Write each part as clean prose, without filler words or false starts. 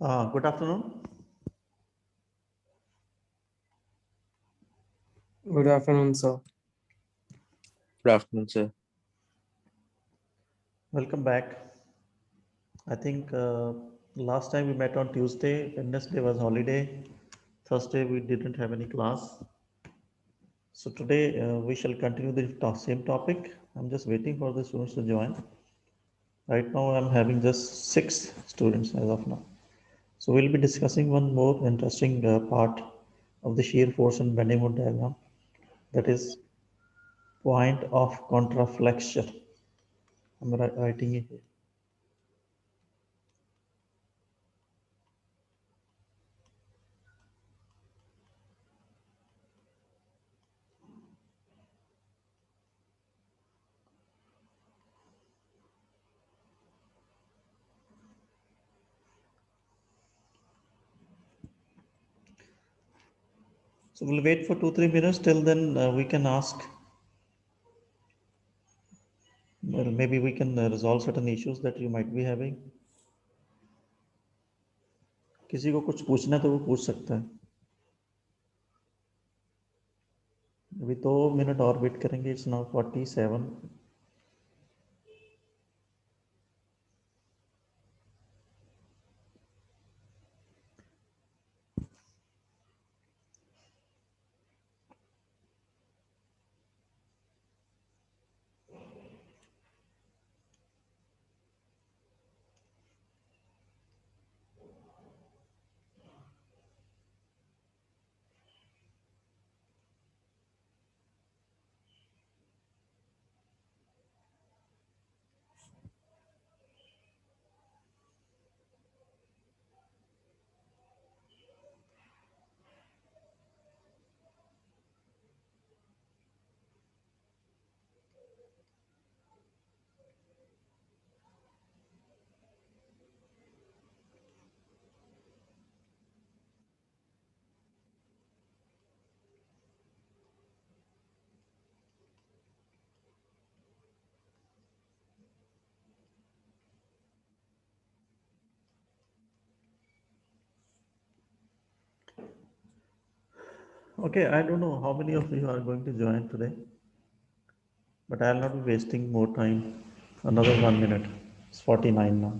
Good afternoon. Good afternoon, sir. Good afternoon, sir. Welcome back. I think last time we met on Tuesday, Wednesday was holiday. Thursday we didn't have any class. So today we shall continue the same topic. I'm just waiting for the students to join. Right now I'm having just 6 students as of now. So we'll be discussing one more interesting part of the shear force and bending mode diagram. That is point of contraflexion. I'm writing it here. So we'll wait for 2-3 minutes. Till then, we can ask. Well, maybe we can resolve certain issues that you might be having. किसी को कुछ पूछना तो वो पूछ सकता है. अभी 2 मिनट और वेट करेंगे. It's now 47. Okay, I don't know how many of you are going to join today, but I'll not be wasting more time. Another 1 minute. It's 49 now.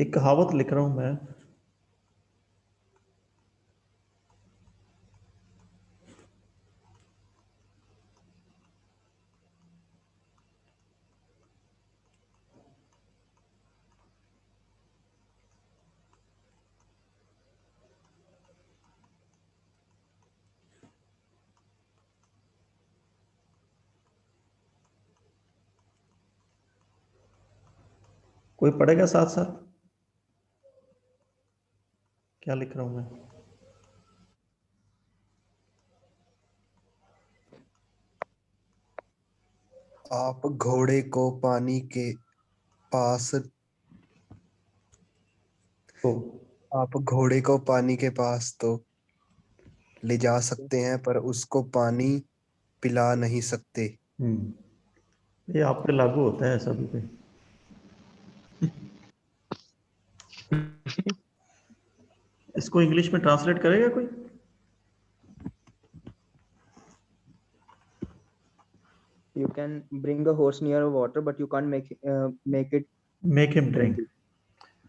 एक कहावत लिख रहा हूँ मैं. कोई पढ़ेगा साथ साथ? क्या लिख रहा हूँ मैं? आप घोड़े को पानी के पास तो आप घोड़े को पानी के पास तो ले जा सकते हैं पर उसको पानी पिला नहीं सकते। ये आप पे लागू होता है सभी पे. इसको इंग्लिश में ट्रांसलेट करेगा कोई? You can bring a horse near water, but you can't make it Make him drink. drink it.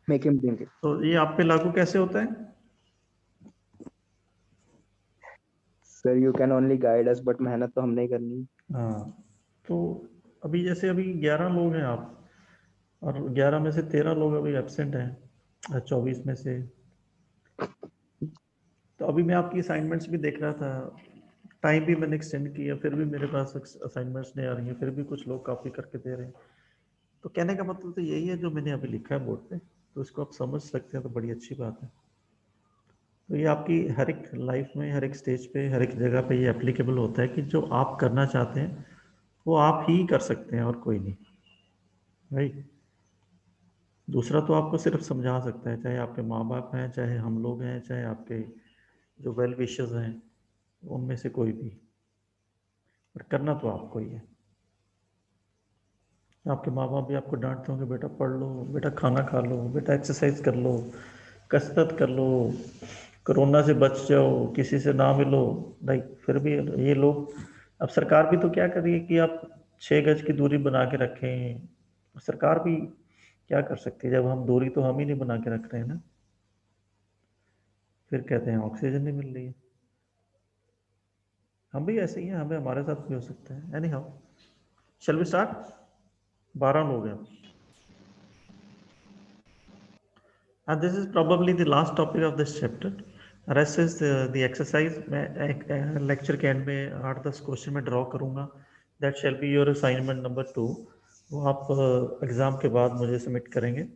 Make him drink it. तो ये आप पे लागू कैसे होता है? Sir, you can only guide us, but मेहनत तो हमने ही करनी है. हाँ, तो अभी जैसे अभी 11 लोग हैं आप, और 11 में से 13 लोग अभी एब्सेंट हैं 24 में से. तो अभी मैं आपकी असाइनमेंट्स भी देख रहा था. टाइम भी मैंने एक्सटेंड किया, फिर भी मेरे पास असाइनमेंट्स नहीं आ रही हैं, फिर भी कुछ लोग कॉपी करके दे रहे हैं. तो कहने का मतलब तो यही है जो मैंने अभी लिखा है बोर्ड पे, तो इसको आप समझ सकते हैं तो बड़ी अच्छी बात है। तो ये आपकी हर एक लाइफ में, हर एक स्टेज पे, हर एक जगह पे ये एप्लीकेबल होता है कि जो आप करना चाहते हैं वो आप ही कर सकते हैं और कोई नहीं, राइट। दूसरा तो आपको सिर्फ समझा सकता है, चाहे आपके माँ बाप हैं, चाहे हम लोग हैं, चाहे आपके जो वेल विशर्स हैं उनमें से कोई भी, पर करना तो आपको ही है। आपके माँ बाप भी आपको डांटते होंगे, बेटा पढ़ लो, बेटा खाना खा लो, बेटा एक्सरसाइज कर लो, कसरत कर लो, कोरोना से बच जाओ, किसी से ना मिलो, नहीं, फिर भी ये लोग, अब सरकार भी तो क्या कर रही है कि आप 6 गज की दूरी बना के रखें। सरकार भी क्या कर सकती है जब हम दूरी तो हम ही नहीं बना के रख रहे हैं ना। फिर कहते हैं ऑक्सीजन नहीं मिल रही है। हम भी ऐसे ही हैं, हमें हमारे साथ भी हो सकता है। Anyhow, shall we start? 12 हो गया। And this is probably the last topic of this chapter. Rest is the exercise. मैं एक लेक्चर के एंड में 8-10 क्वेश्चन में ड्रॉ करूंगा. That shall be your assignment number 2. वो आप एग्जाम के बाद मुझे सबमिट करेंगे.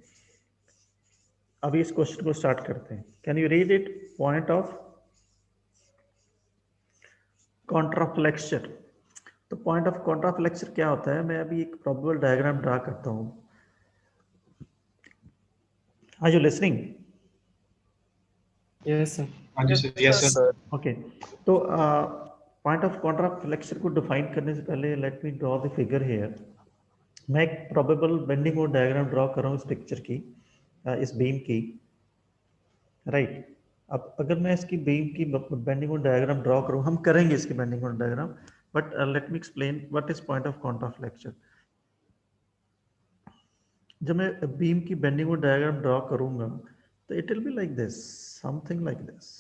अभी इस क्वेश्चन को स्टार्ट करते हैं. Can you read it? Point of contraflexure. तो पॉइंट ऑफ कॉन्ट्राफ्लेक्चर क्या होता है? मैं अभी एक प्रोबेबल डायग्राम ड्रा करता हूँ. Are you listening? Yes, sir. हाँ जी सर, यस सर। ओके, तो पॉइंट ऑफ कॉन्ट्राफ्लेक्शन को डिफाइन करने से पहले let me draw the figure here. मैं एक probable bending moment diagram draw कर रहा हूँ इस पिक्चर की, इस बीम की, राइट. अब अगर मैं इसकी बीम की बेंडिंग मोड डायग्राम ड्रॉ करूँ, हम करेंगे इसकी bending moment diagram, but let me explain what is point of contraflexure. जब मैं बीम की बेंडिंग मोड डायग्राम ड्रॉ करूँगा तो it will be like this, something like this.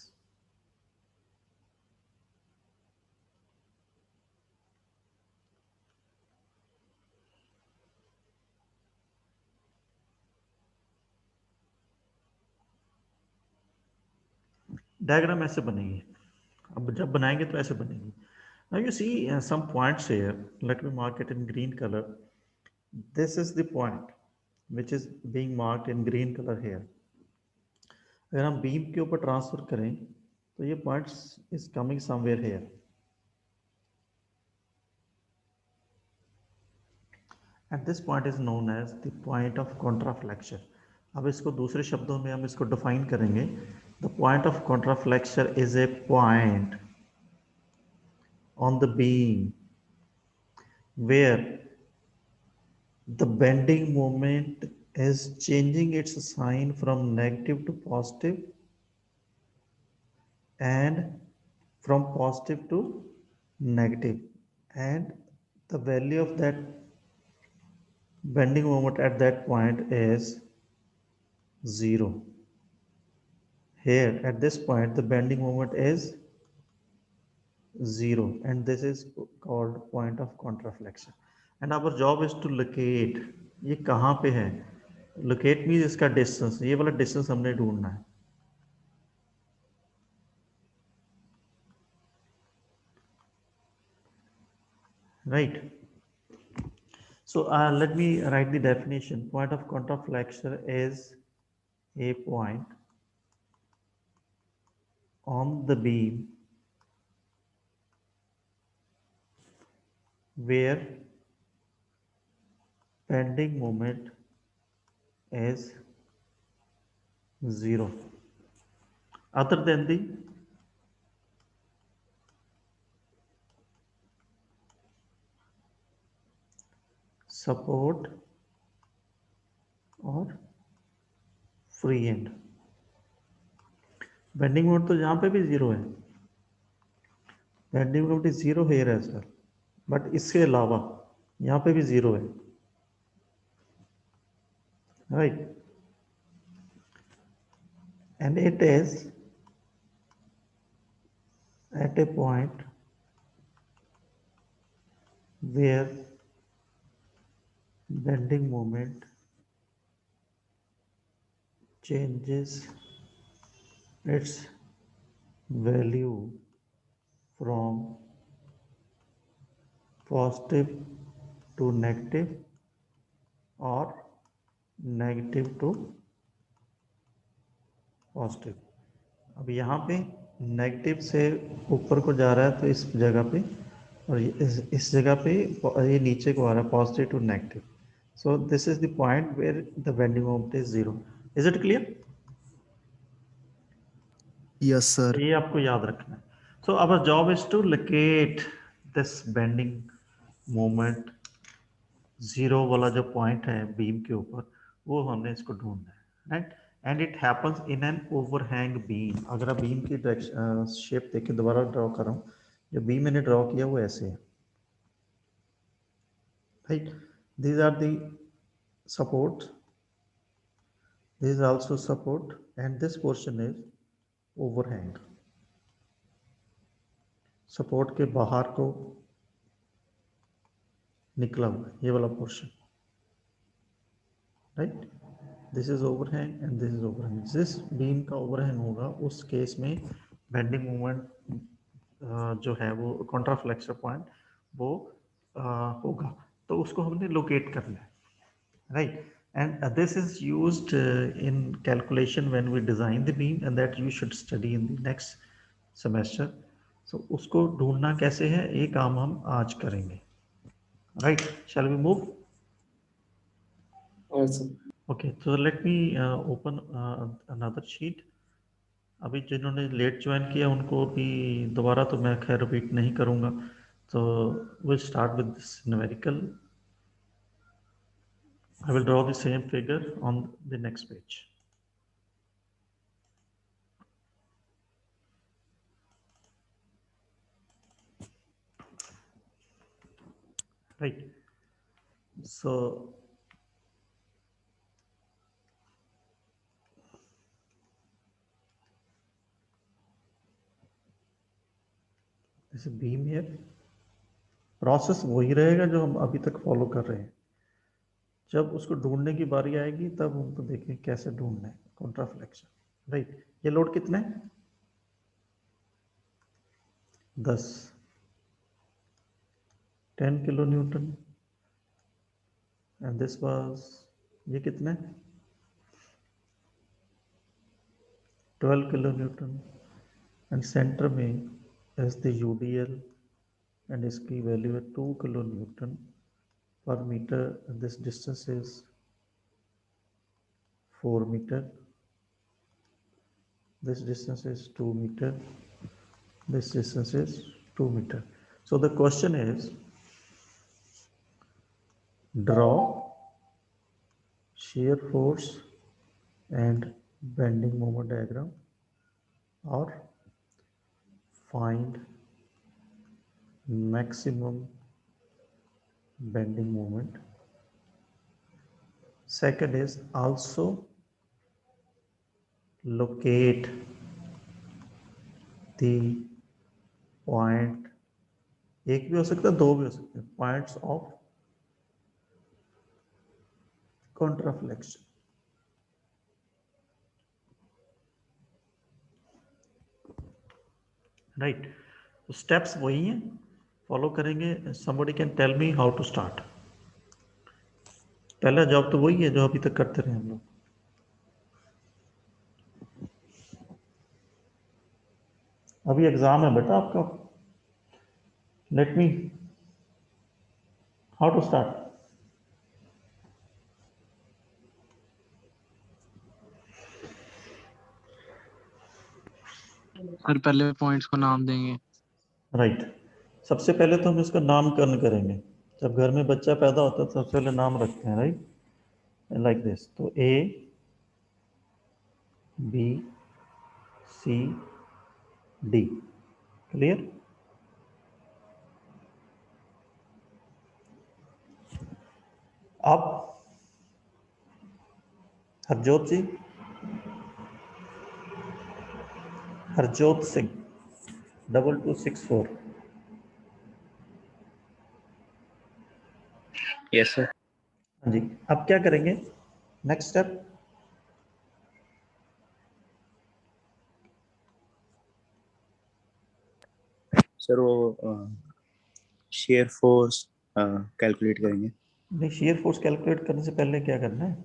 Diagram ऐसे बनेगी. अब जब बनाएंगे तो ऐसे बनेगी. Now you see some points here. Let me mark it in green color. This is the point which is being marked in green color here. अगर हम बीम के ऊपर ट्रांसफर करें तो ये points is coming somewhere here. And this point is known as the point of contraflexure. अब इसको दूसरे शब्दों में हम इसको डिफाइन करेंगे. The point of contraflexure is a point on the beam where the bending moment is changing its sign from negative to positive and from positive to negative, and the value of that bending moment at that point is 0. Here at this point the bending moment is 0, and this is called point of contraflexion. And our job is to locate ये कहाँ पे है. Locate means इसका distance, ये वाला distance हमने ढूंढना है. Right. So let me write the definition. Point of contraflexure is a point on the beam where bending moment is 0 other than the support or free end. Bending moment तो यहाँ पे भी 0 है. Bending moment is 0 here as well, but इसके अलावा यहाँ पे भी 0 है, right. And it is at a point where bending moment changes its value from positive to negative और नेगेटिव टू पॉजिटिव। अब यहाँ पे नेगेटिव से ऊपर को जा रहा है तो इस जगह पे, और इस जगह पे ये नीचे को आ रहा है, positive to negative. So this is the point where the bending moment is 0। Is it clear? Yes sir. ये आपको याद रखना है। So our job is to locate this bending moment, 0 वाला जो पॉइंट है बीम के ऊपर, वो हमने इसको ढूंढना है, right. And it happens in an overhang beam. अगर आप बीम की डायरेक्शन शेप देखिए, दोबारा ड्रॉ कर रहा हूँ, जो बीम मैंने ड्रॉ किया वो ऐसे है, right. These are the support, this is also support, and this portion is overhang. Support के बाहर को निकला हुआ है ये वाला portion, right. This is overhang and this is overhang. जिस बीम का ओवरहैंग होगा उस केस में बेंडिंग मोमेंट जो है वो कॉन्ट्राफ्लेक्सर पॉइंट वो होगा, तो उसको हमने लोकेट करना है, right. And this is used in calculation when we design the beam, and that you should study in the next semester. So उसको ढूंढना कैसे है, ये काम हम आज करेंगे, right. Shall we move? Okay, so let me open another sheet. अभी जिन्होंने लेट ज्वाइन किया उनको भी दोबारा तो मैं खैर रिपीट नहीं करूँगा, तो we'll start with this numerical. I will draw the same figure on the next page. Right. So this is beam here. Process वही रहेगा जो हम अभी तक फॉलो कर रहे हैं। जब उसको ढूंढने की बारी आएगी तब हमको देखें कैसे ढूंढना है कॉन्ट्राफ्लेक्शन, राइट। ये लोड कितना है? 10 kilo Newton, and this was, ये कितना है? 12 किलो न्यूटन, एंड सेंटर में एज द यूडीएल, एंड इसकी वैल्यू है 2 किलो न्यूटन पर metre, and this distance is 4 meter, this distance is 2 meter, this distance is 2 meter. So the question is, draw shear force and bending moment diagram, or find maximum bending moment. Second is also locate the point, एक भी हो सकता है, दो भी हो सकते हैं, पॉइंट्स ऑफ कॉन्ट्राफ्लेक्शन, राइट। तो स्टेप्स वही हैं, फॉलो करेंगे। somebody can tell me how to start? पहला जॉब तो वही है जो अभी तक करते रहे हम लोग। अभी एग्जाम है बेटा आपका, let me, how to start? Sir पहले पॉइंट्स को नाम देंगे। राइट। सबसे पहले तो हम इसका नामकरण करेंगे। जब घर में बच्चा पैदा होता है तो सबसे पहले नाम रखते हैं, राइट, लाइक दिस। तो A, B, C, D, clear? अब हरजोत जी, हरजोत सिंह 2264। Yes, sir. हाँ जी, अब क्या करेंगे नेक्स्ट स्टेप? सर वो शेयर फोर्स कैलकुलेट करेंगे। नहीं, shear force कैलकुलेट करने से पहले क्या करना है?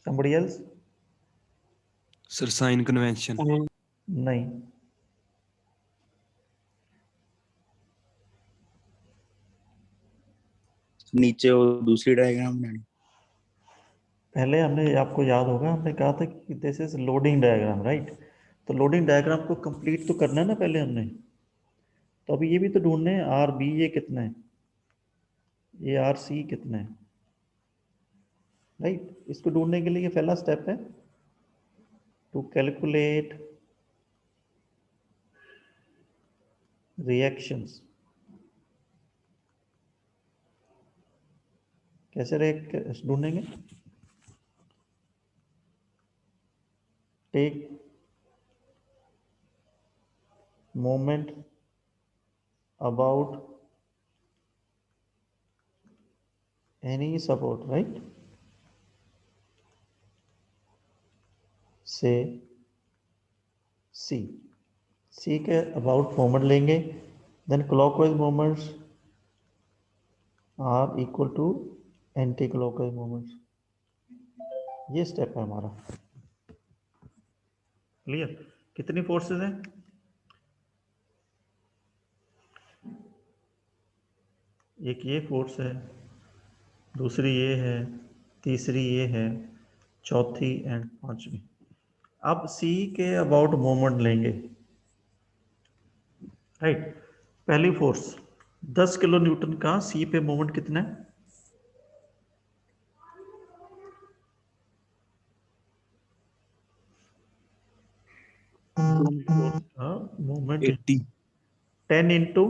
Somebody else? Sir sign convention. नहीं, नीचे वो दूसरी डायग्राम बनानी। पहले हमने, आपको याद होगा, हमने कहा था कि this is loading diagram, right? तो लोडिंग डायग्राम को कंप्लीट तो करना है ना पहले हमने। तो अभी ये भी तो ढूंढने हैं, आर बी ये कितना है, ये आर सी कितना है, राइट? इसको ढूंढने के लिए ये पहला स्टेप है, टू कैलकुलेट रिएक्शंस। कैसे रिएक्ट ढूंढेंगे? Take moment about any support, right? से सी के अबाउट मोमेंट लेंगे, then clockwise moments are equal to anti clockwise moments. ये स्टेप है हमारा। क्लियर? कितनी फोर्सेस हैं? एक ये फोर्स है, दूसरी ये है, तीसरी ये है, चौथी एंड पांचवी। अब सी के अबाउट मोमेंट लेंगे, राइट? पहली फोर्स 10 किलो न्यूटन का, सी पे मोमेंट कितना है? Moment 80। 10 into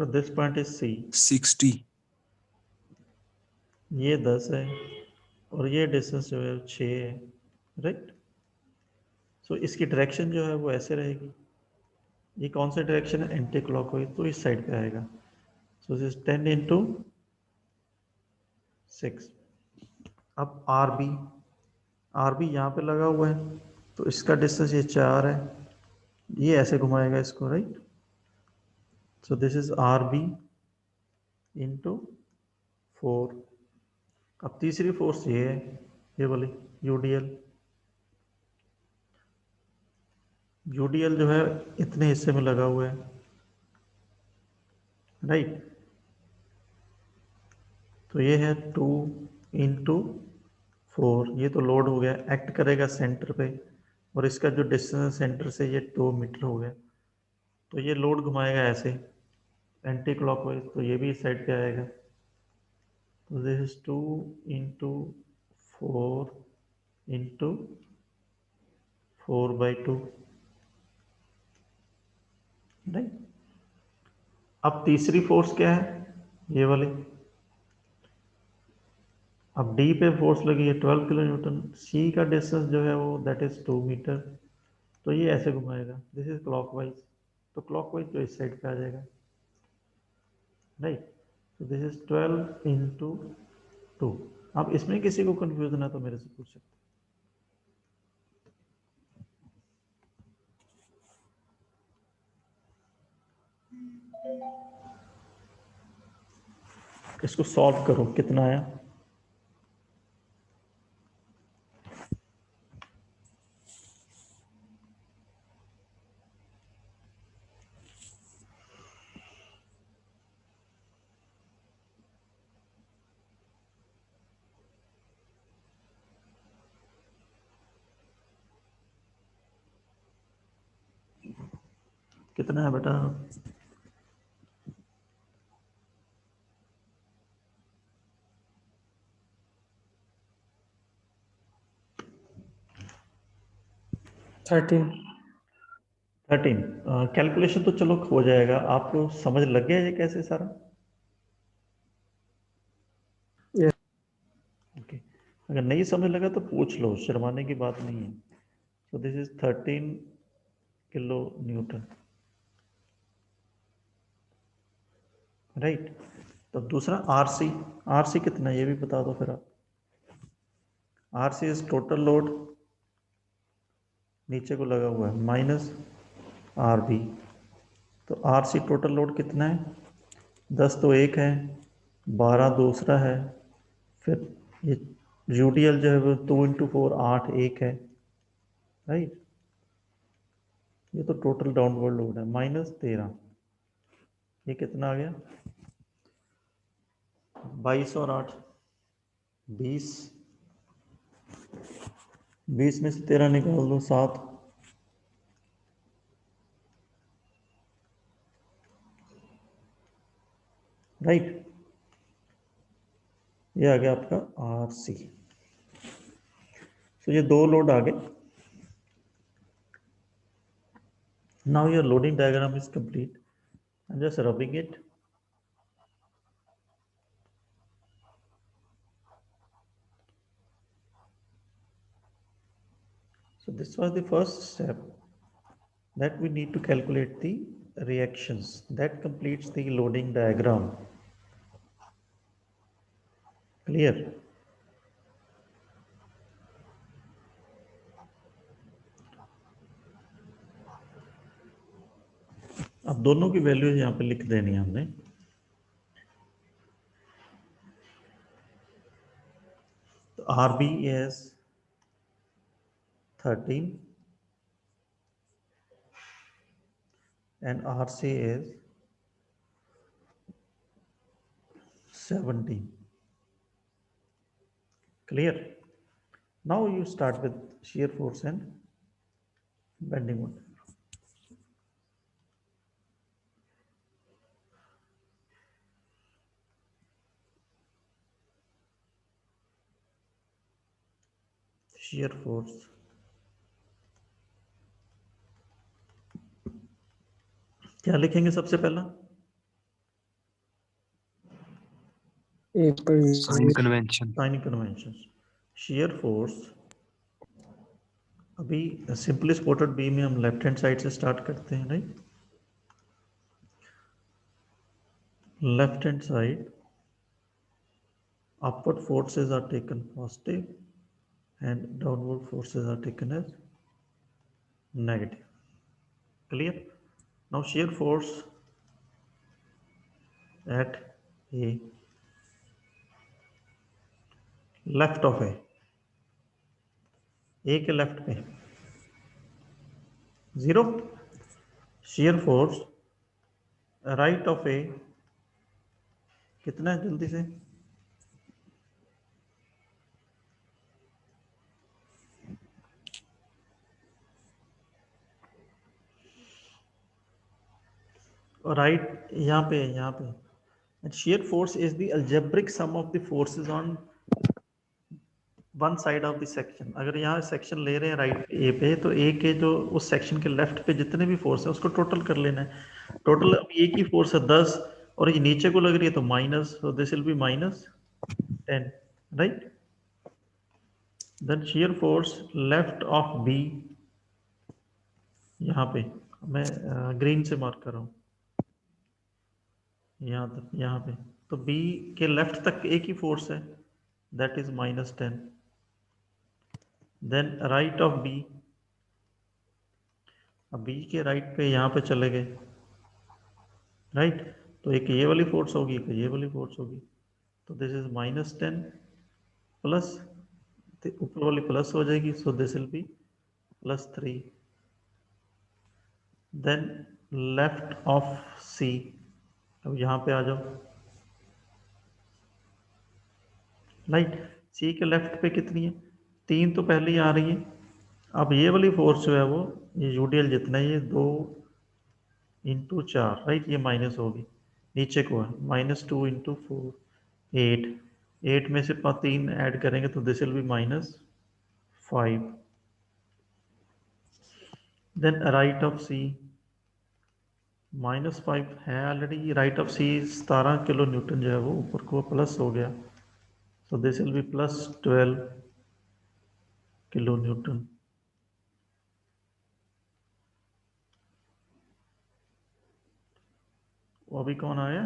this point is C, 60। ये 10 है और ये डिस्टेंस जो है 6 है, राइट? सो इसकी डायरेक्शन जो है वो ऐसे रहेगी। ये कौन सा डायरेक्शन है? एंटी क्लॉकवाइज, तो इस साइड पे आएगा। So this 10 into 6। अब आर बी यहाँ पे लगा हुआ है, तो इसका डिस्टेंस ये 4 है, ये ऐसे घुमाएगा इसको, right? So this is R B into 4। अब तीसरी फोर्स ये है, ये वाली यूडीएल। यूडीएल जो है इतने हिस्से में लगा हुआ है, राइट? तो ये है 2 इंटू 4। ये तो लोड हो गया, एक्ट करेगा सेंटर पे, और इसका जो डिस्टेंस सेंटर से ये 2 मीटर हो गया। तो ये लोड घुमाएगा ऐसे एंटी क्लॉकवाइज, तो ये भी इस साइड पे आएगा। तो this is 2 into 4 into 4/2, right? अब तीसरी फोर्स क्या है? ये वाली। अब डी पे फोर्स लगी है 12 किलो न्यूटन, सी का डिस्टेंस जो है वो दैट इज 2 मीटर। तो ये ऐसे घुमाएगा, दिस इज क्लॉकवाइज, तो क्लॉकवाइज जो इस साइड पे आ जाएगा, राइट? तो दिस इज 12 इंटू 2। अब इसमें किसी को कंफ्यूजन है तो मेरे से पूछ सकते हैं। इसको सॉल्व करो, कितना आया? कितना है बेटा? थर्टीन। 13। कैलकुलेशन तो चलो हो जाएगा, आपको समझ लग गया ये कैसे सारा? Yes. ओके, अगर नहीं समझ लगा तो पूछ लो, शर्माने की बात नहीं है। So this is 13 kilo Newton, right? तो दूसरा आरसी कितना है ये भी बता दो फिर आप। आरसी इज टोटल लोड नीचे को लगा हुआ है माइनस आर बी। तो आर सी टोटल लोड कितना है? 10 तो एक है, 12 दूसरा है, फिर ये यूडीएल जो है वो 2 × 4 8 एक है, राइट। ये तो टोटल डाउनवर्ड लोड है -13। ये कितना आ गया? 22 और 8 20। 20 में से 13 निकाल दो 7। राइट, ये आ गया आपका आर सी। तो ये दो लोड आ गए। Now your loading diagram is complete. I'm just rubbing it. So this was the first step, that we need to calculate the reactions. That completes the loading diagram. Clear? अब दोनों की values यहाँ पे लिख देनी है हमने। तो R B is 13 and RC is 17. Clear? Now you start with shear force and bending moment. Shear force क्या लिखेंगे सबसे पहला? Sign convention. Sign convention. shear force, अभी सिंपली सपोर्टेड बीम में हम लेफ्ट हैंड साइड से स्टार्ट करते हैं, right. Left hand side upward forces are taken positive and downward forces are taken as negative. Clear? Now shear force at a left of A के left पे 0। shear force right of A कितना है जल्दी से? और right यहाँ पे and shear force is the algebraic sum of the forces on one side of the section। अगर यहाँ सेक्शन ले रहे हैं राइट ए पे, तो ए के जो उस सेक्शन के लेफ्ट पे जितने भी फोर्स है उसको टोटल कर लेना है। टोटल अब ए की फोर्स है 10 और ये नीचे को लग रही है तो माइनस, so this will be -10, right. Then shear force left of B, यहाँ पे मैं ग्रीन से मार्क कर रहा हूँ, यहाँ तक, यहाँ पे तो बी के लेफ्ट तक ए की फोर्स है, that is -10। Then right of B, अब बी के राइट पे यहाँ पे चले गए, राइट। तो एक ये वाली फोर्स होगी, एक ये वाली फोर्स होगी, तो दिस इज -10 प्लस, ऊपर वाली प्लस हो जाएगी, so this will be +3। Then left of C, अब यहाँ पे आ जाओ, राइट। सी के लेफ्ट पे कितनी है? 3 तो पहले ही आ रही है। अब ये वाली फोर्स जो है वो, ये यूडीएल जितना है, ये 2 × 4, राइट, ये माइनस होगी, नीचे को है -2 × 4 8। 8 में से 3 ऐड करेंगे तो this will be -5। Then right of C -5 है already, right of C 17 kilo newton जो है वो ऊपर को प्लस हो गया, so this will be +12 kilo newton. वो अभी कौन आया?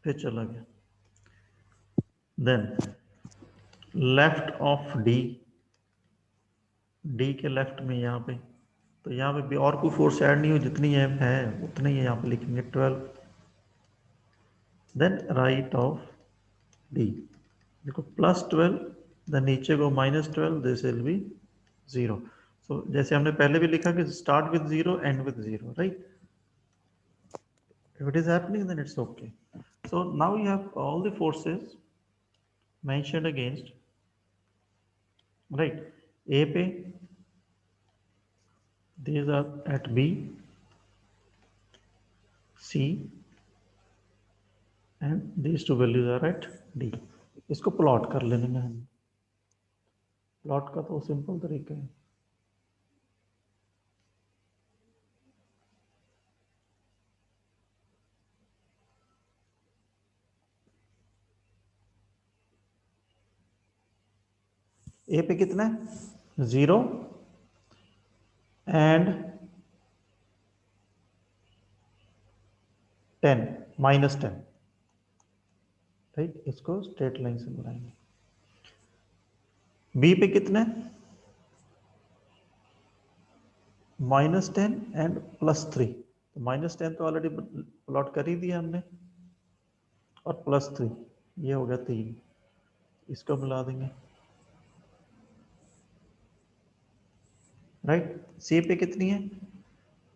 फिर चला गया। Then left of D, D के लेफ्ट में यहाँ पे, तो यहाँ पे भी और कोई फोर्स ऐड नहीं हो, जितनी एम है उतनी ही यहाँ पे लिखेंगे 12। देन राइट ऑफ डी, देखो +12, देन नीचे को -12, दिस विल बी 0। सो जैसे हमने पहले भी लिखा कि start with 0 and with 0, right? If it is happening, then it's okay. So now you have all the forces mentioned against, right? A पे, these are at B, C, and these two values are at D. इसको plot कर लेंगे हम। Plot का तो simple तरीका है। ए पे कितना है 0 एंड 10, -10, राइट? इसको स्ट्रेट लाइन से बनाएंगे। बी पे कितना है -10 एंड +3, तो -10 तो ऑलरेडी प्लॉट कर ही दिया हमने, और +3 ये हो गया 3, इसको मिला देंगे, राइट? सी पे कितनी है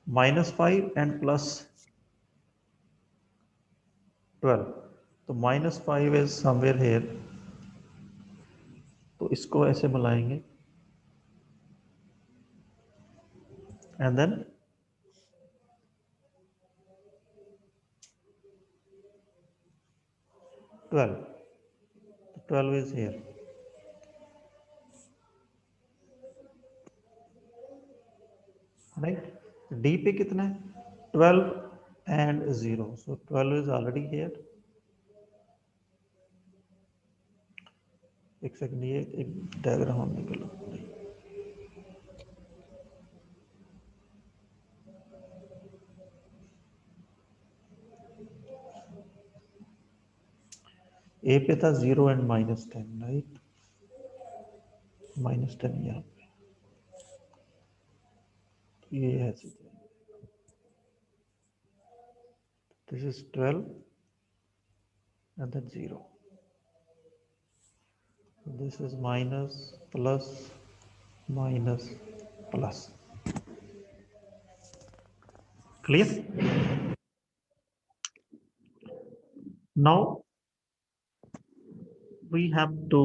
-5 एंड +12, तो -5 इज समवेयर हेयर, तो इसको ऐसे मिलाएंगे, and then twelve is here, right? D पे कितना है 12 and 0, so 12 is already here. एक सेकंड, ये एक डायग्राम हम निकलो। ए पे था 0 एंड -10, राइट? -10 यहाँ पे, तो ये है, this is 12 and then 0, this is minus plus minus plus, clear? Now we have to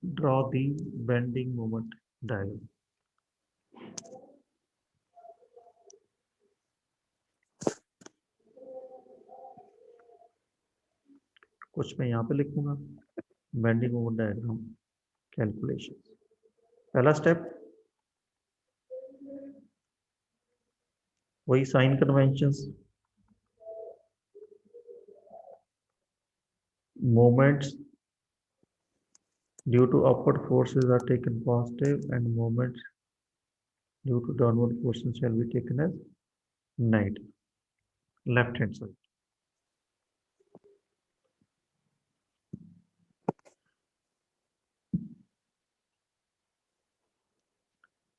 draw the bending moment diagram. कुछ मैं यहाँ पे लिखूंगा बेंडिंग मोमेंट डायग्राम कैलकुलेशन। पहला स्टेप वही sign conventions, moments due to upward forces are taken positive and moments due to downward forces shall be taken as negative, left hand side.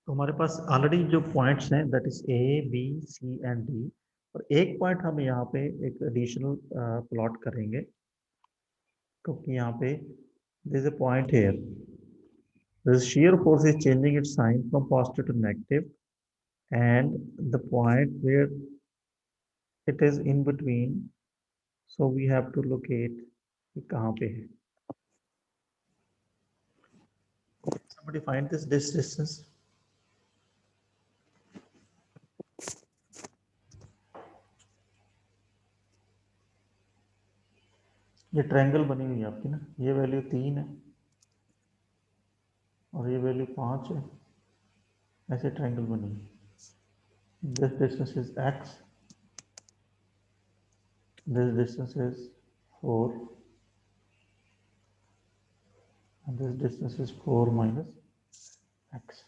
तो हमारे पास ऑलरेडी जो पॉइंट्स हैं that is A B C and D, और एक point हम यहाँ पे एक एडिशनल प्लॉट करेंगे, क्योंकि यहाँ पे there is a point here. This shear force is changing its sign from positive to negative, and the point where it is in between, so we have to locate कि कहाँ पे है. Somebody find this distance. ये triangle बनी हुई है आपकी ना, ये वैल्यू 3 है और ये वैल्यू 5 है, ऐसे ट्रायंगल बनी है। This distance is x, this distance is 4, and this distance is 4 minus x.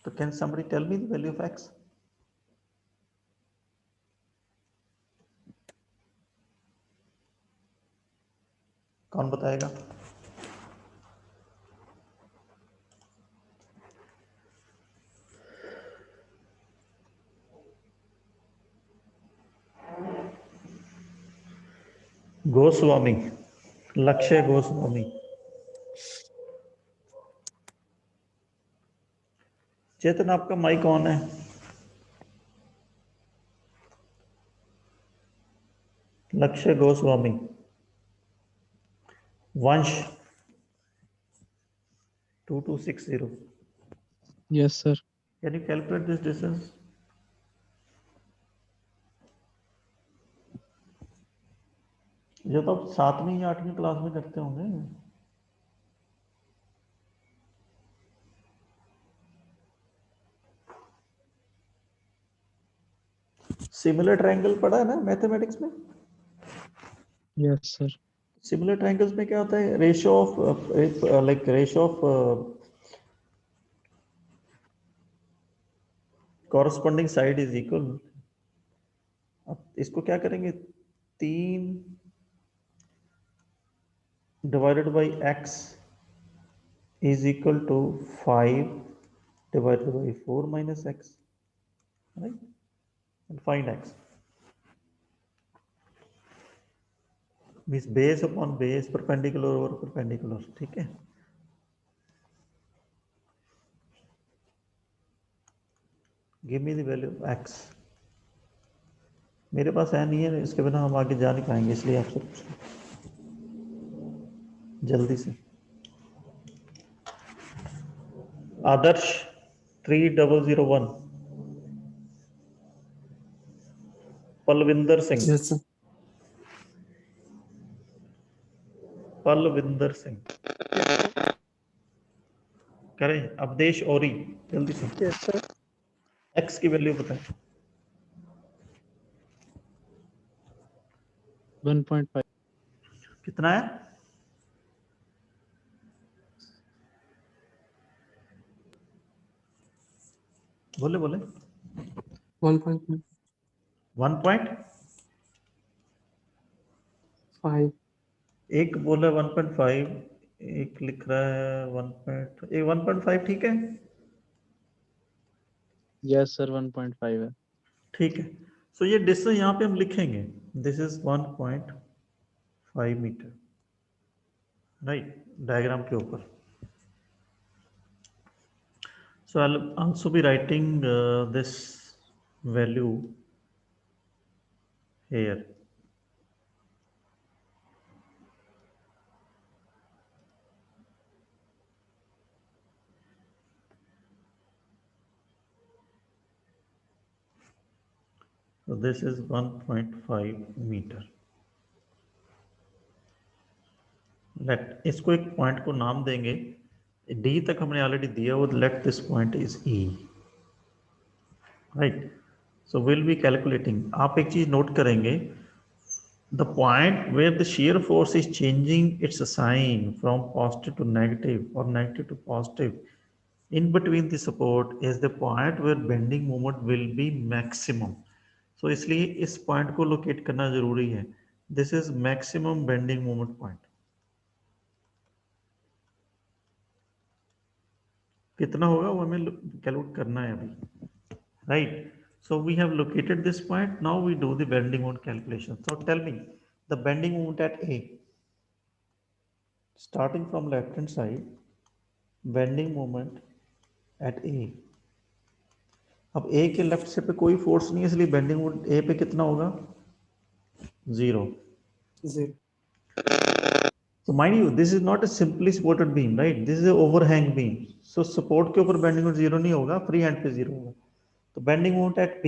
So can somebody tell me the value of x? कौन बताएगा? गोस्वामी, लक्ष्य गोस्वामी। चेतन आपका माइक ऑन है? लक्ष्य गोस्वामी। वंश 2260। Yes, sir. Can you calculate this distance? ये तो आप 7वीं या 8वीं क्लास में करते होंगे। सिमिलर ट्रायंगल पढ़ा है ना मैथमेटिक्स में? Yes, sir. सिमिलर ट्रायंगल्स में क्या होता है? Ratio of like ratio of corresponding side is equal. अब इसको क्या करेंगे? 3 divided by x is equal to 5 divided by 4 minus x, right? And find x. Means base upon base, perpendicular over perpendicular, ठीक है? Give me the value of x. मेरे पास है नहीं है, इसके बिना हम आगे जा नहीं पाएंगे, इसलिए आपसे पूछ रहा हूं। जल्दी से। आदर्श 3001। पलविंदर सिंह। Yes, sir. पलविंदर सिंह। करें अवधेश औरी, जल्दी से। Yes, sir. x की वैल्यू बताएं। 1.5. कितना है? बोले बोले। 1.5. 1.5। एक बोला 1.5, एक लिख रहा है 1.5, ठीक है? Yes, sir. 1.5 है। ठीक है। सो ये डिस्टेंस यहाँ पे हम लिखेंगे, this is 1.5 metre, right? Diagram के ऊपर। So I will also be writing this value here. So this is 1.5 metre. Let इसको एक पॉइंट को नाम देंगे, डी तक हमने ऑलरेडी दिया, वो let this point is E, right? So will be calculating. आप एक चीज नोट करेंगे, the point where the shear force is changing its sign from positive to negative or negative to positive in between the support is the point where bending moment will be maximum. So इसलिए इस point को locate करना जरूरी है। This is maximum bending moment point. कितना होगा वो हमें कैलकुलेट करना है अभी, right? So we have located this point. Now we do the bending moment calculation. So tell me the bending moment at A, starting from left hand side, bending moment at A. अब A के left से पे कोई force नहीं है, इसलिए bending moment A पे कितना होगा? 0. 0. So mind you, this is not a simply supported beam, right? This is a overhang beam. So support के ऊपर बेंडिंग मोमेंट 0 नहीं होगा, फ्री हैंड पे 0 होगा। तो bending moment eight B,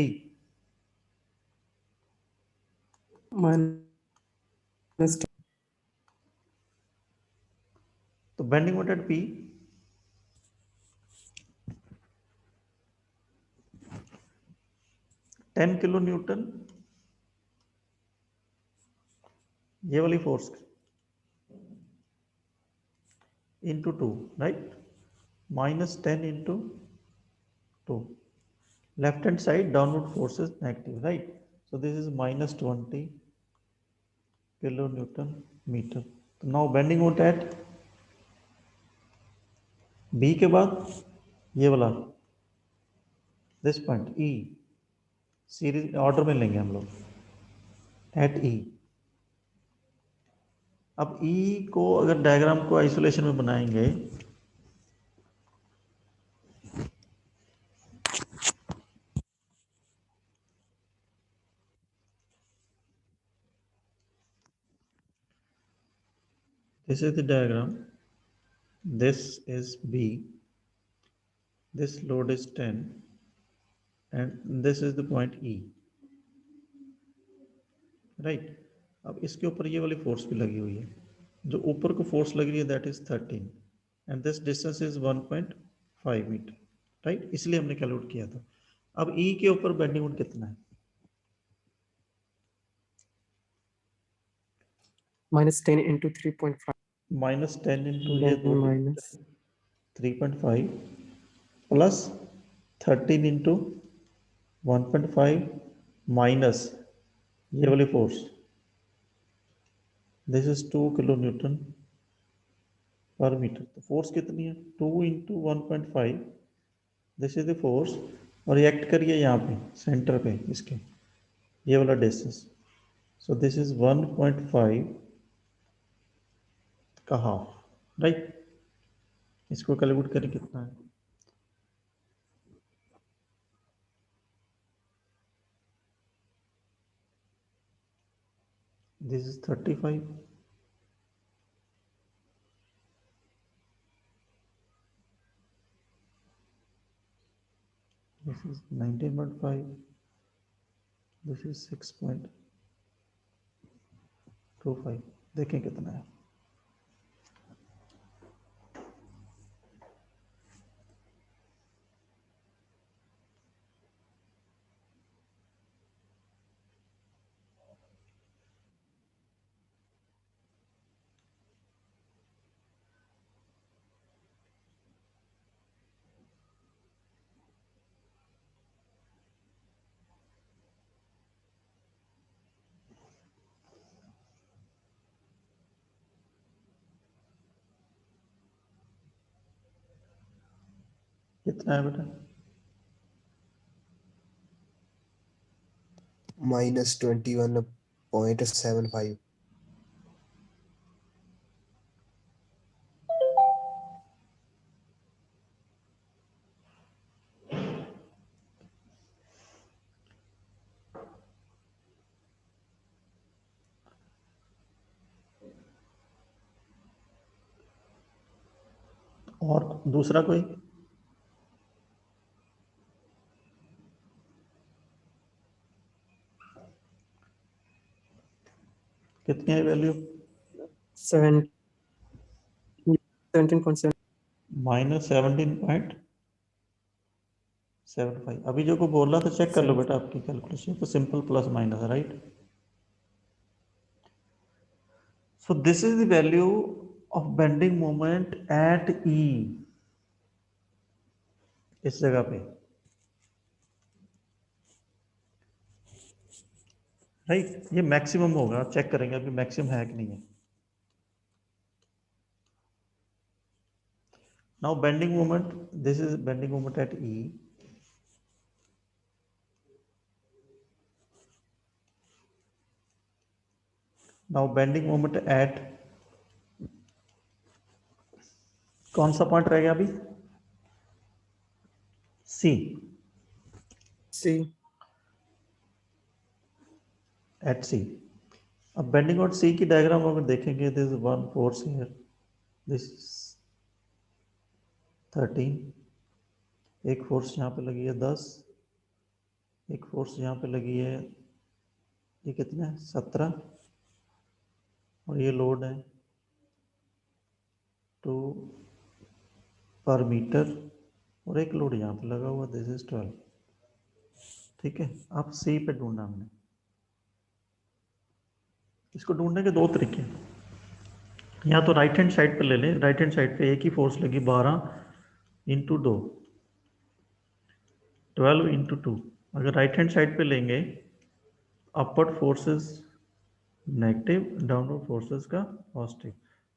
Minus 10. तो bending moment eight B 10 kilo Newton, ये वाली force into 2, right? Minus 10 into 2. Left hand side downward force is negative, right? So this is minus 20 kilonewton meter. So now bending moment at B के बाद ये वाला this point E, series order में लेंगे हम लोग, at E अब ई को अगर डायग्राम को आइसोलेशन में बनाएंगे, this is the diagram, this is B, this load is 10 and this is the point E, right? अब इसके ऊपर ये वाली फोर्स भी लगी हुई है, जो ऊपर को फोर्स लग रही है that is 13 and this distance is 1.5 metre, right? इसलिए हमने कैलकुलेट किया था। अब ई के ऊपर बेंडिंग मोमेंट कितना है? -10 into 3.5. -10 इंटू ये Then minus 3.5 plus 13 into 1.5 minus ये वाली force, this is 2 kilo Newton पर मीटर। तो फोर्स कितनी है? 2 into 1.5, this is the force, और एक्ट करिए यहाँ पे सेंटर पे इसके, ये वाला डिस्टेंस, सो दिस इज 1.5 का हाफ, राइट? इसको कैलकुलेट करें कितना है? This is 35, this is 19.5, this is 6.25, देखें कितना है। कितना है बेटा? -21.75। और दूसरा कोई? कितनी है वैल्यू? 17.7. -17.75। अभी जो को बोल रहा था चेक कर लो बेटा, आपकी कैलकुलेशन तो सिंपल प्लस माइनस है, right? So this is the value of bending moment at E, इस जगह पे, राइट? ये मैक्सिमम होगा, चेक करेंगे अभी मैक्सिमम है कि नहीं है। Now bending moment, this is bending moment at E, now bending moment eight, कौन सा पॉइंट रह गया अभी? सी, C. एट सी। अब बेंडिंग मोमेंट सी की डायग्राम अगर देखेंगे, this is one force here, this 13, एक फोर्स यहाँ पे लगी है 10, एक फोर्स यहाँ पे लगी है, ये कितना है 17, और ये लोड है 2 पर मीटर, और एक लोड यहाँ पे लगा हुआ, दिस इज 12, ठीक है? अब सी पे ढूंढना हमने, इसको ढूंढने के दो तरीके हैं, या तो राइट हैंड साइड पे ले लें, राइट हैंड साइड पे एक ही फोर्स लगी 12 इंटू 2, 12 इंटू 2, अगर राइट हैंड साइड पे लेंगे upward forces negative, downward forces का पॉजिटिव,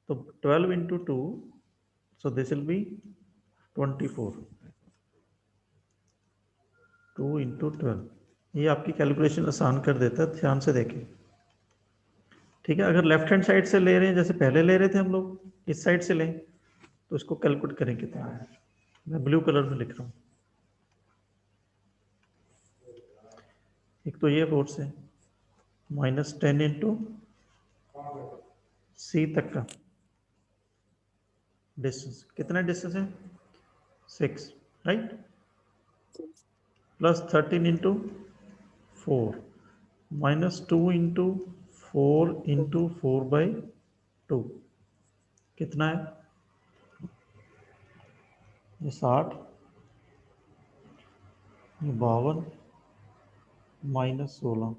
तो 12 into 2, so this will B 24, 2 into 12, ये आपकी कैलकुलेशन आसान कर देता है, ध्यान से देखें, ठीक है, अगर लेफ्ट हैंड साइड से ले रहे हैं जैसे पहले ले रहे थे हम लोग, इस साइड से लें तो इसको कैलकुलेट करें कितना है। मैं ब्लू कलर में लिख रहा हूँ। एक तो ये फोर्स है -10 इंटू सी तक का डिस्टेंस, कितना डिस्टेंस है 6, right, plus 13 into 4 -2 into 4 into 4/2 कितना है, ये 60, ये 52 -16,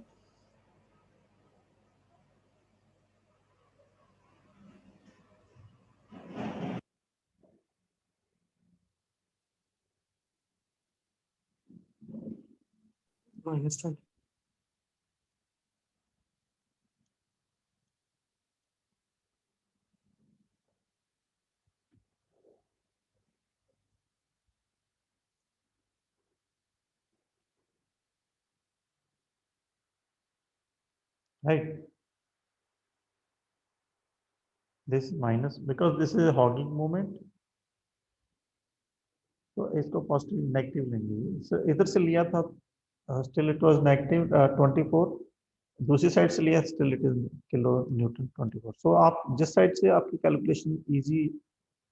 -10. Right. This minus because this is hogging moment, तो इसको पॉजिटिव नेगेटिव लेंगे। इधर से लिया था स्टिल इट वाज नेगेटिव 24, दूसरी साइड से लिया still it is kilo Newton 24। सो आप जिस साइड से आपकी कैलकुलेशन इजी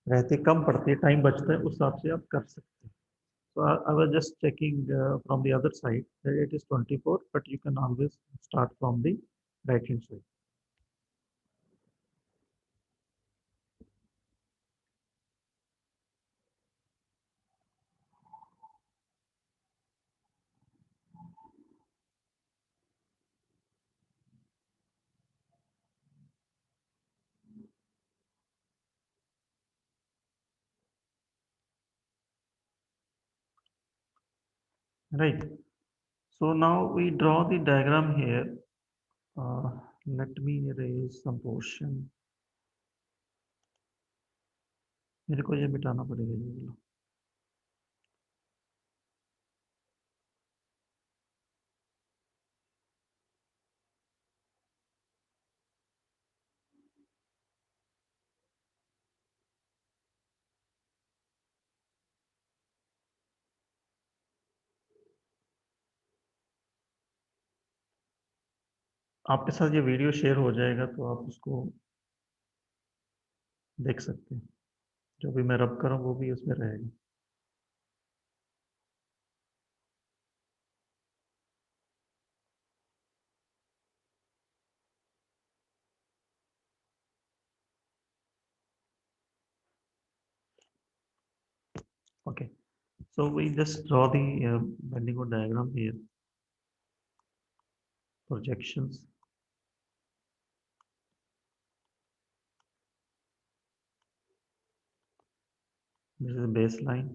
रहते, कम पड़ती है, टाइम बचता है, उस हिसाब से आप कर सकते हैं। So I was just checking from the other side that it is 24, but you can always start from the right hand side. Right. So now we draw the diagram here. Uh, Let me erase some portion. मेरे को ये मिटाना पड़ेगा ये वाला। आपके साथ ये वीडियो शेयर हो जाएगा तो आप उसको देख सकते हैं, जो भी मैं रब करूँ वो भी उसमें रहेगा। Okay, so we just draw the bending of diagram here, projections. This is baseline.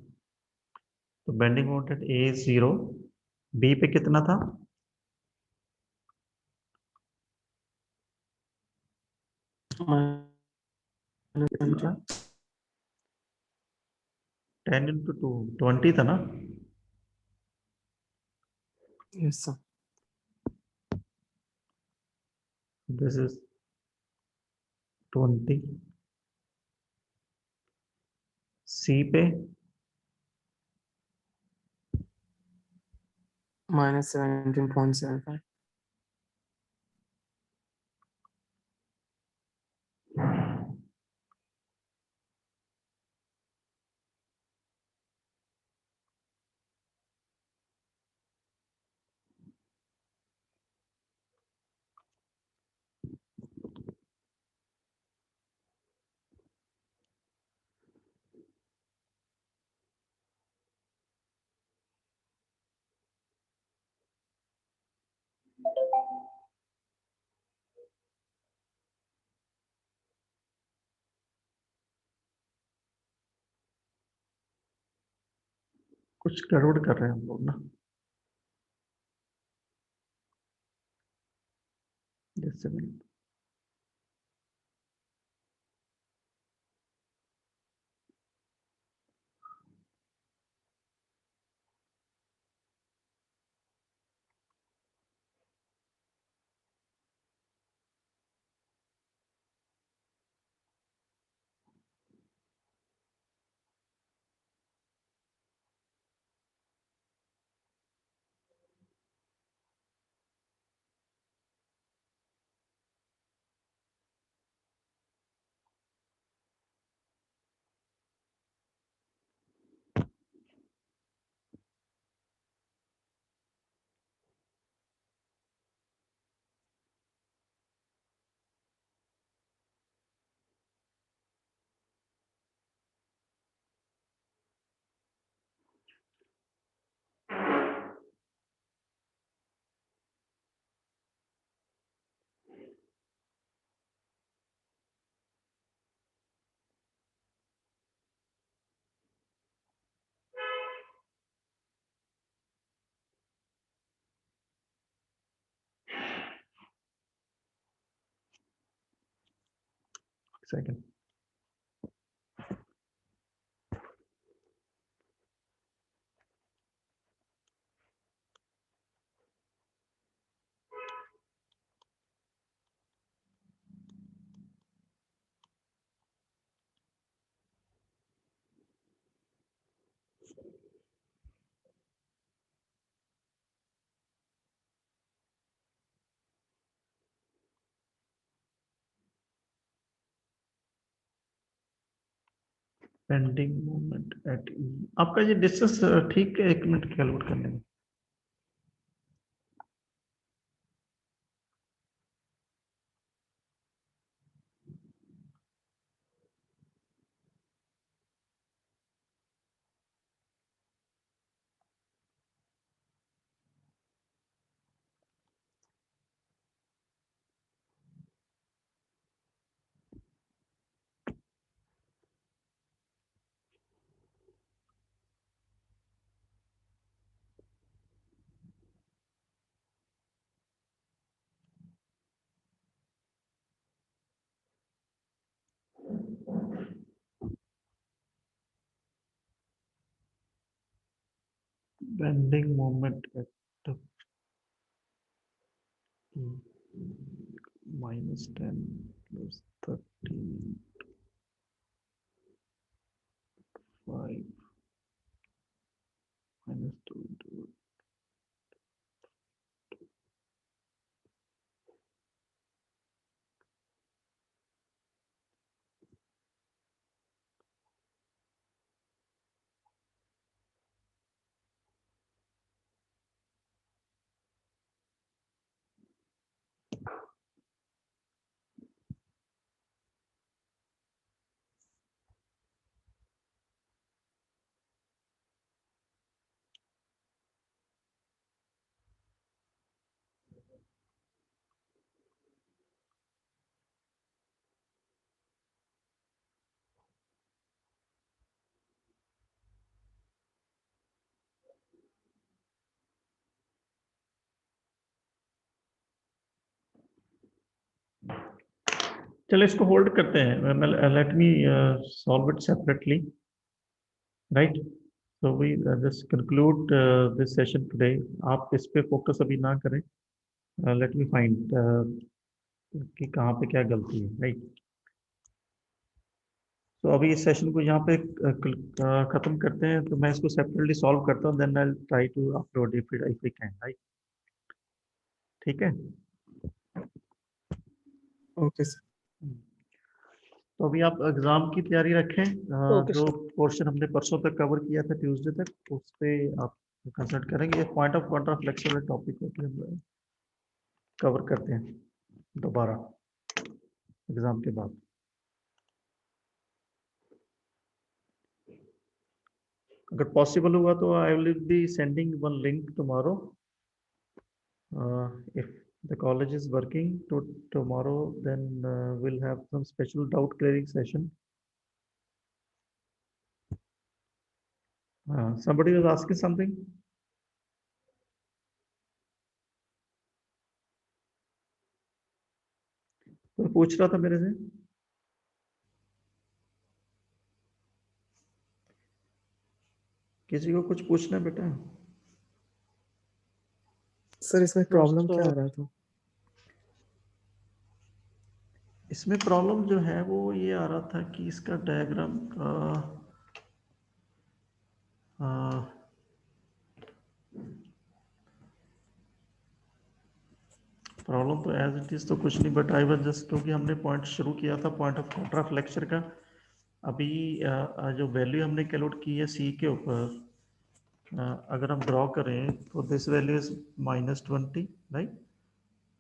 तो बेंडिंग मोमेंट ए 0, बी पे कितना था, -20. 10 इंटू 2 20 था ना। Yes, sir. दिस इज 20, सी पे -17.75. कुछ गड़बड़ कर रहे हैं हम लोग ना। जैसे सेकंड। बेंडिंग मोमेंट एट ई। आपका ये डिस्टेंस ठीक है, 1 मिनट कैलकुलेट करने में। Bending moment at -10 +13 5 -2 चलो इसको होल्ड करते हैं। Let me solve it separately, right. So we just conclude this session today. आप इस पे फोकस अभी ना करें। लेट मी फाइंड कि कहाँ पे क्या गलती है, राइट। तो अभी इस सेशन को यहाँ पे खत्म करते हैं। तो मैं इसको सेपरेटली सॉल्व करता हूँ, then I will try to upload if we can, right. ठीक है। Okay, sir. तो अभी आप एग्जाम की तैयारी रखें। Okay, जो sir. पोर्शन हमने परसों तक कवर किया था ट्यूसडे तक, उस पे आप कंसल्ट करेंगे। ये point of contrast flexible topic को कवर करते हैं दोबारा एग्जाम के बाद। अगर पॉसिबल हुआ तो I will be sending one link tomorrow. If the college is working tomorrow, then we'll have some special doubt clearing session. Somebody was asking something. तो पूछ रहा था मेरे से। किसी को कुछ पूछना है बेटा? Sir, इसमें प्रॉब्लम क्या आ रहा था? इसमें प्रॉब्लम जो है वो ये आ रहा था कि इसका डायग्राम का प्रॉब्लम तो एज इट इज तो कुछ नहीं, बट आई वाज जस्ट, क्योंकि हमने पॉइंट शुरू किया था पॉइंट ऑफ कॉन्ट्रास्ट लेक्चर का। अभी जो वैल्यू हमने कैलकुलेट की है सी के ऊपर, अगर हम ड्रॉ करें तो दिस वैल्यू इज -20, राइट।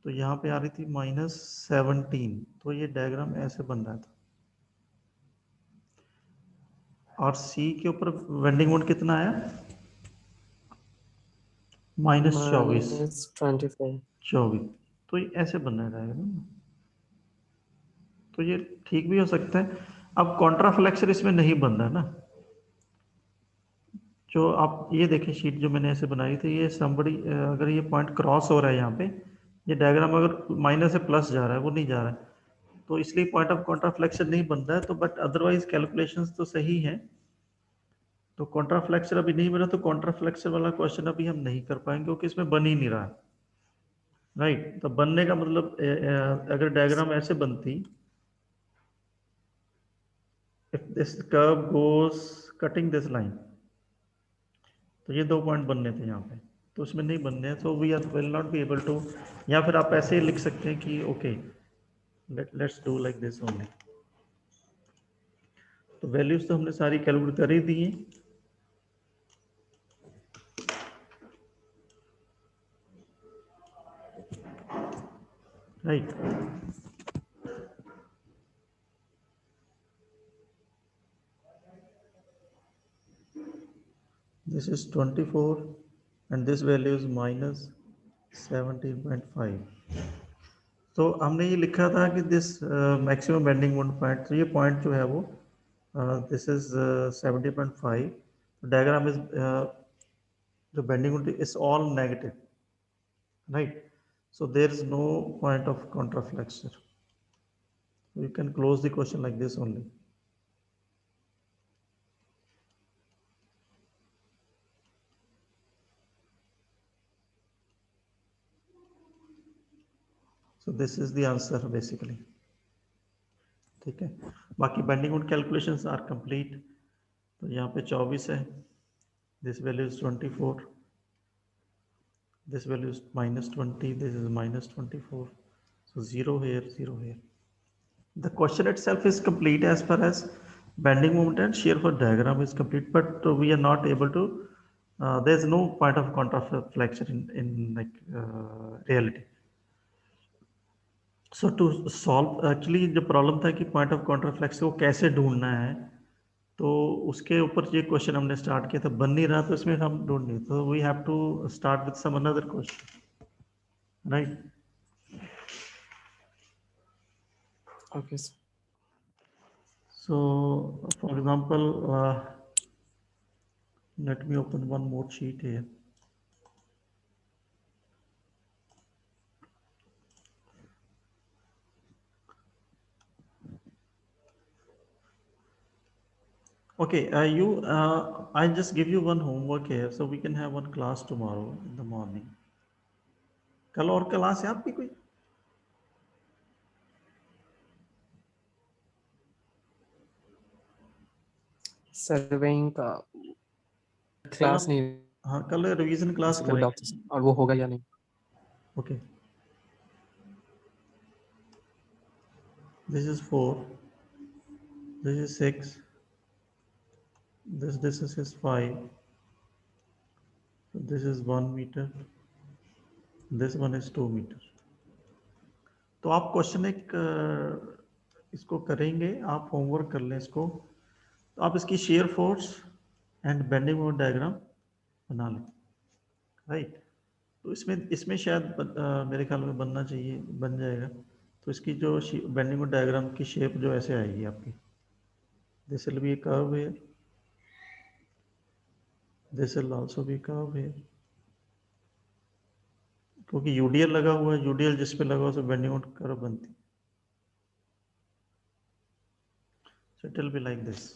तो यहाँ पे आ रही थी -17, तो ये डायग्राम ऐसे बन रहा था। और सी के ऊपर वेंडिंग मोड कितना आया? -24। -25. तो ये ऐसे बनना रहेगा ना। तो ये ठीक भी हो सकता है। अब कॉन्ट्राफ्लेक्सर इसमें नहीं बन रहा ना। जो आप ये देखें शीट जो मैंने ऐसे बनाई थी, ये समबड़ी अगर ये पॉइंट क्रॉस हो रहा है यहाँ पे, ये डायग्राम अगर माइनस से प्लस जा रहा है, वो नहीं जा रहा है, तो इसलिए पॉइंट ऑफ कॉन्ट्राफ्लेक्शन नहीं बन रहा है, तो बट अदरवाइज कैलकुलेशंस तो सही है। तो कॉन्ट्राफ्लेक्शन अभी नहीं बना, तो कॉन्ट्राफ्लेक्शन वाला क्वेश्चन अभी हम नहीं कर पाएंगे क्योंकि इसमें बन ही नहीं रहा। राइट, तो बनने का मतलब अगर डायग्राम ऐसे बनती, if this curve goes cutting this line, तो ये 2 पॉइंट बनने थे यहाँ पे, तो उसमें नहीं बनने हैं, तो we are will not be able to. या फिर आप ऐसे लिख सकते हैं कि okay let's do like this only. तो वैल्यूज तो हमने सारी कैलकुलेट कर ही दी हैं। Right, this is 24 and this value is minus 17.5। तो हमने ये लिखा था कि this maximum bending moment point, तो ये पॉइंट जो है वो दिस इज 70.5। डायग्राम इज जो bending moment is all negative, right, so there is no point of contraflexure, you can close the question like this only। so this is the answer basically। ठीक है, बाकी bending moment calculations are complete. तो यहाँ पे 24 है, this value is 24, this value is minus 20, this is minus 24, so 0 here, 0 here। The question itself is complete as far as bending moment and shear force diagram is complete, but we are not able to there's no point of contraflexion in like reality। So to solve actually जो problem था कि point of contraflexure को कैसे ढूंढना है, तो उसके ऊपर ये क्वेश्चन हमने स्टार्ट किया था, बन नहीं रहा, तो इसमें हम ढूंढ नहीं, तो we have to start with some another question, right. Okay, sir. So, for example, let me open one more sheet here। Okay, I just give you one homework here, so we can have one class tomorrow in the morning। कल और class है आपकी कोई? Surveying का कल class हम, नहीं हाँ कल रिवीजन क्लास वो डॉक्टर करेंगे। और वो होगा या नहीं। Okay, this is 4, this is 6, this is 5, so this is 1 meter, this one is 2 meter। तो आप क्वेश्चन एक इसको करेंगे, आप होमवर्क कर लें इसको, तो आप इसकी shear force and bending moment diagram बना लें, राइट। तो इसमें इसमें शायद मेरे ख्याल में बनना चाहिए, बन जाएगा। तो इसकी जो बेंडिंग मोमेंट डायग्राम की शेप जो ऐसे आएगी आपकी, this will B curve here, this will also B curve here, क्योंकि यूडीएल लगा हुआ है, यूडीएल जिस पे लगा हुआ है बेंडिंग मोमेंट कर्व बनती, so it will be like this.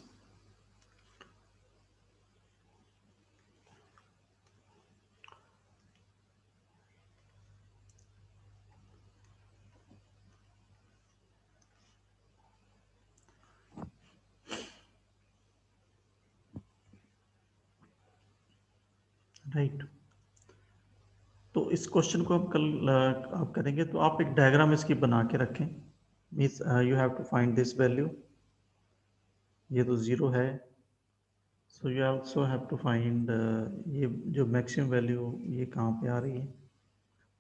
Right, तो इस क्वेश्चन को हम कल आप करेंगे, तो आप एक डायग्राम इसकी बना के रखें। Means you have to find this value, ये तो 0 है, so you also have to find ये जो मैक्सिमम वैल्यू ये कहाँ पे आ रही है।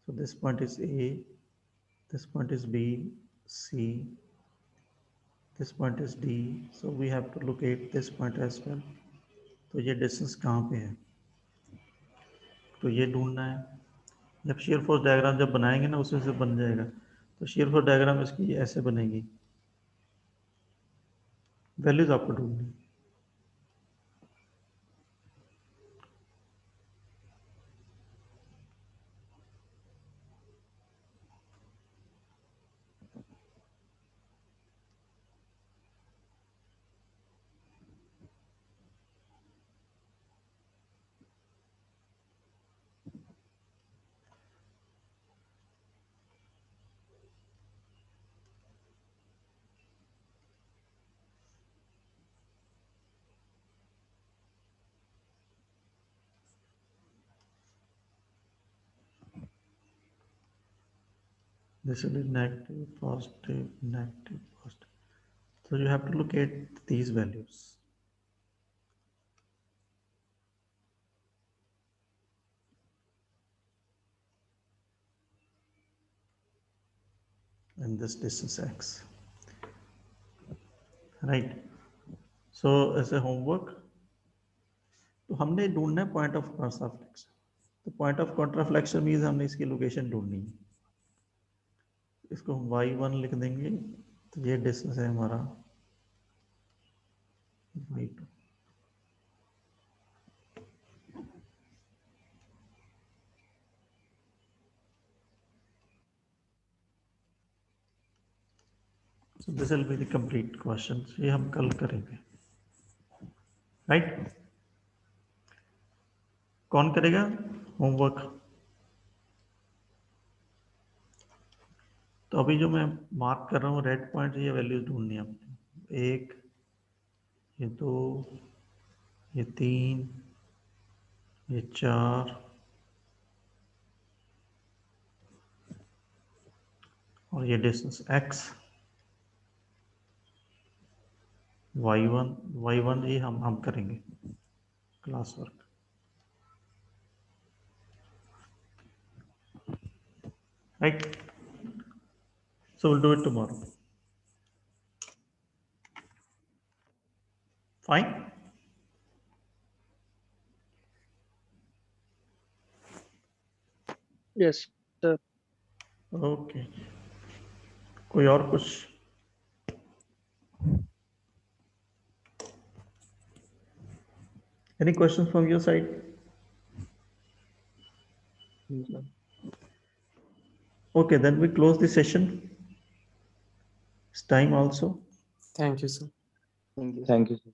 So this point is A, this point is B, C, this point is D, so we have to locate this point as well. तो ये डिस्टेंस कहाँ पे है, तो ये ढूंढना है। जब शेयर फोर्स डायग्राम जब बनाएंगे ना, उसमें से बन जाएगा। तो शेयर फोर्स डायग्राम इसकी ऐसे बनेगी, वैल्यूज आपको ढूंढनी। This will be negative, positive, negative, positive. So you have to look at these values. And this distance x. Right. So as a homework, तो हमने ढूंढना है पॉइंट ऑफ कॉन्ट्राफ्लेक्शन. तो पॉइंट ऑफ कॉन्ट्राफ्लेक्शन मीन्स हमने इसकी लोकेशन ढूंढनी है. इसको हम y1 लिख देंगे. तो ये डिस्टेंस है हमारा y2. So this will be the complete questions. ये हम कल करेंगे. Right? कौन करेगा होमवर्क? तो अभी जो मैं मार्क कर रहा हूँ रेड पॉइंट, ये वैल्यूज ढूंढनी है आपने. 1, ये 2, ये 3, ये 4 और ये डिस्टेंस x. y1 ये हम करेंगे class work. Right? So we'll do it tomorrow. Fine? Yes, sir. Okay. कोई और कुछ? Any questions from your side? Okay, then we close the session. It's time also. Thank you, sir. Thank you. Thank you, sir.